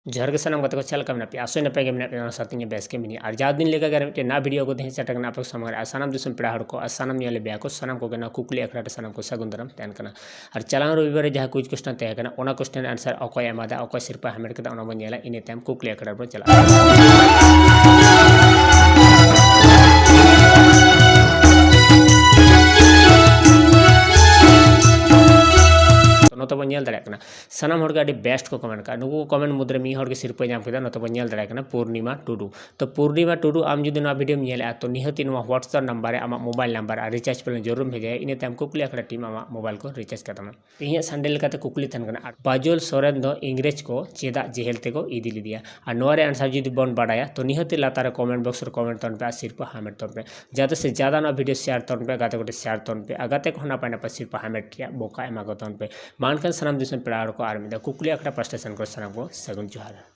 जोहार गे सानाम गाते को चल का पे आसो नपे के मेना साथिंग बेस के मिनी और जा दिन लेगा अगर मिटे ना वीडियो को दें सेटक ना आप समगर सानाम दिसम पेड़ा हड़ को सानाम नियाले ब्या को सानाम को गना कुकली अखड़ा सानाम को सगुन दरम तहन कना और चलान रविवार जहाँ कुछ क्वेश्चन तय कना ओना क्वेश्चन आंसर अकय एमादा अकय सिरपा हमेट कदा ओना बन नेला इने टाइम कुकली अखड़ा बन चला नतबन नेल दाड़ा सानाम हर के बेस्ट को कमेंट का नुकु कमेंट मुद्रे मी हर के सिरपा नाम केदा नतबन नेल दाड़ा पूर्णिमा टुडू तो पूर्णिमा टुडू आम जुदी ना वीडियो नेला तो निहती व्हाट्सएप नंबर आम मोबाइल नंबर और रिचार्ज पे जरूर भेजा इन तम कुकली अखड़ा टीम आम मोबाइल को रिचार्ज करता इन संडे लेकाते कुकली तहन बाजुल सोरेन दो इंग्रेज को चेदा जेहेल तेको इदी लिदिया और नोरे आंसर जुदी बन बाड़ाया तो निहती लातार कमेंट बॉक्स कमेंट तन पे सिरपा हामेट तन पे ज़्यादा से ज़्यादा ना वीडियो शेयर तन पे गाते गोटे शेयर तन पे गाते को नापाय नापाय सिरपा हामेट बोका एमा तन पे मानकन सानाम दिसम पेड़ा को आर मिदा कुकली अखड़ा प्रस्टेशन को सानाम को सगुन जोहार।